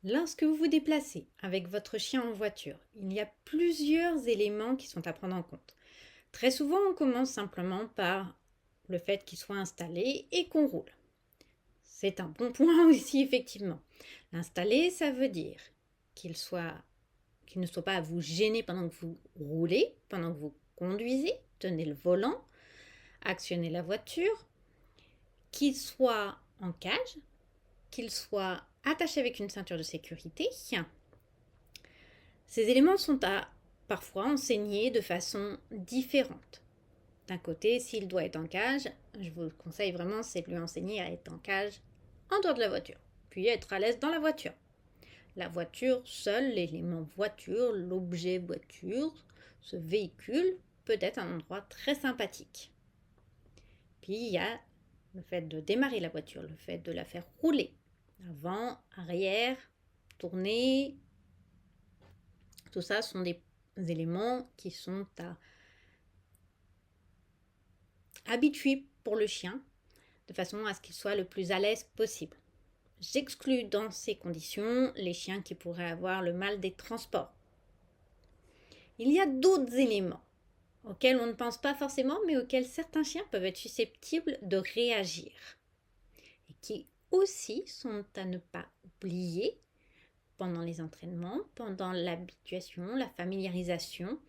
Lorsque vous vous déplacez avec votre chien en voiture, il y a plusieurs éléments qui sont à prendre en compte. Très souvent, on commence simplement par le fait qu'il soit installé et qu'on roule. C'est un bon point aussi, effectivement. L'installer, ça veut dire qu'il soit, qu'il ne soit pas à vous gêner pendant que vous roulez, pendant que vous conduisez, tenez le volant, actionnez la voiture, qu'il soit en cage, qu'il soit attaché avec une ceinture de sécurité. Ces éléments sont parfois enseignés de façon différente. D'un côté, s'il doit être en cage, je vous conseille vraiment, c'est de lui enseigner à être en cage en dehors de la voiture, puis être à l'aise dans la voiture. La voiture seule, l'élément voiture, l'objet voiture, ce véhicule peut être un endroit très sympathique. Puis il y a le fait de démarrer la voiture, le fait de la faire rouler. Avant, arrière, tourner, tout ça sont des éléments qui sont à habituer pour le chien, de façon à ce qu'il soit le plus à l'aise possible. J'exclus dans ces conditions les chiens qui pourraient avoir le mal des transports. Il y a d'autres éléments auxquels on ne pense pas forcément, mais auxquels certains chiens peuvent être susceptibles de réagir. Et qui aussi sont à ne pas oublier pendant les entraînements, pendant l'habituation, la familiarisation,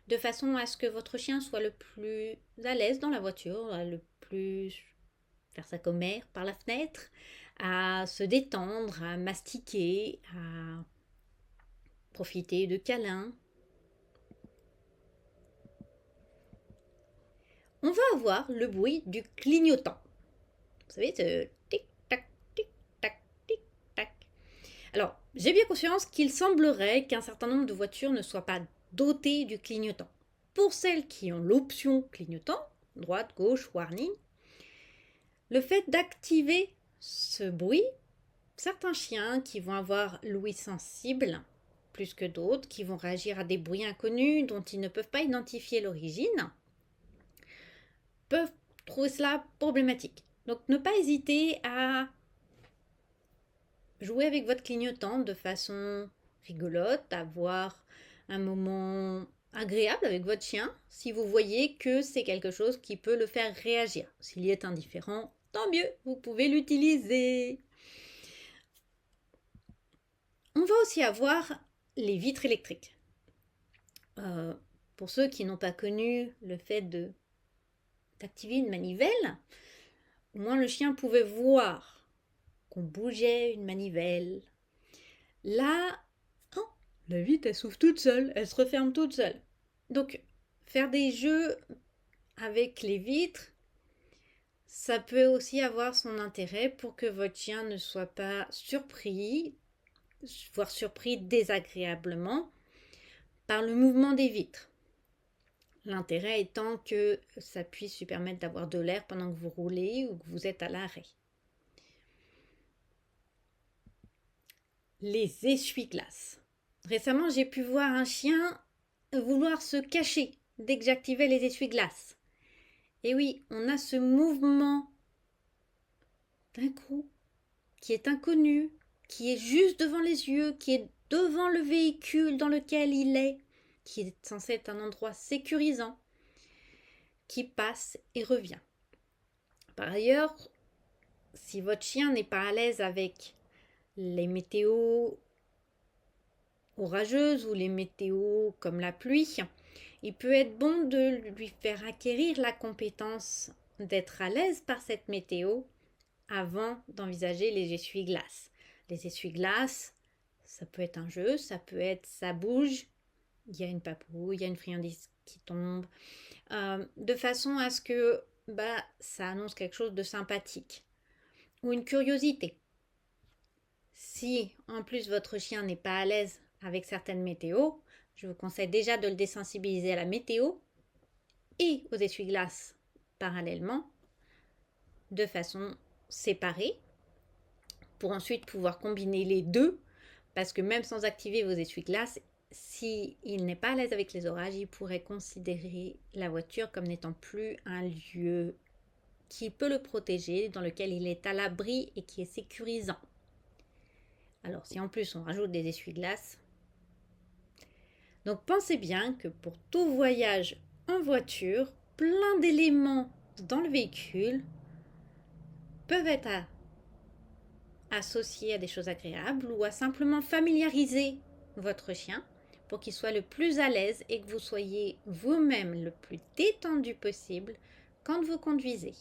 de façon à ce que votre chien soit le plus à l'aise dans la voiture, le plus faire sa commère par la fenêtre, à se détendre, à mastiquer, à profiter de câlins. On va avoir le bruit du clignotant. Vous savez, ce tic-tac, tic-tac, tic-tac. Alors, j'ai bien conscience qu'il semblerait qu'un certain nombre de voitures ne soient pas dotées du clignotant. Pour celles qui ont l'option clignotant, droite, gauche, warning, le fait d'activer ce bruit, certains chiens qui vont avoir l'ouïe sensible, plus que d'autres, qui vont réagir à des bruits inconnus dont ils ne peuvent pas identifier l'origine, peuvent trouver cela problématique. Donc ne pas hésiter à jouer avec votre clignotant de façon rigolote, avoir un moment agréable avec votre chien si vous voyez que c'est quelque chose qui peut le faire réagir. S'il y est indifférent, tant mieux, vous pouvez l'utiliser. On va aussi avoir les vitres électriques. Pour ceux qui n'ont pas connu le fait d'activer une manivelle, au moins le chien pouvait voir qu'on bougeait une manivelle. Là, oh, la vitre elle s'ouvre toute seule, elle se referme toute seule. Donc faire des jeux avec les vitres, ça peut aussi avoir son intérêt pour que votre chien ne soit pas surpris, voire surpris désagréablement par le mouvement des vitres. L'intérêt étant que ça puisse lui permettre d'avoir de l'air pendant que vous roulez ou que vous êtes à l'arrêt. Les essuie-glaces. Récemment, j'ai pu voir un chien vouloir se cacher dès que j'activais les essuie-glaces. Et oui, on a ce mouvement d'un coup qui est inconnu, qui est juste devant les yeux, qui est devant le véhicule dans lequel il est, qui est censé être un endroit sécurisant, qui passe et revient. Par ailleurs, si votre chien n'est pas à l'aise avec les météos orageuses ou les météos comme la pluie, il peut être bon de lui faire acquérir la compétence d'être à l'aise par cette météo avant d'envisager les essuie-glaces. Les essuie-glaces, ça peut être un jeu, ça peut être ça bouge, il y a une papouille, il y a une friandise qui tombe, de façon à ce que ça annonce quelque chose de sympathique ou une curiosité. Si en plus votre chien n'est pas à l'aise avec certaines météos, je vous conseille déjà de le désensibiliser à la météo et aux essuie-glaces parallèlement, de façon séparée, pour ensuite pouvoir combiner les deux, parce que même sans activer vos essuie-glaces, s'il n'est pas à l'aise avec les orages, il pourrait considérer la voiture comme n'étant plus un lieu qui peut le protéger, dans lequel il est à l'abri et qui est sécurisant. Alors si en plus on rajoute des essuie-glaces. Donc pensez bien que pour tout voyage en voiture, plein d'éléments dans le véhicule peuvent être associés à des choses agréables ou à simplement familiariser votre chien pour qu'il soit le plus à l'aise et que vous soyez vous-même le plus détendu possible quand vous conduisez.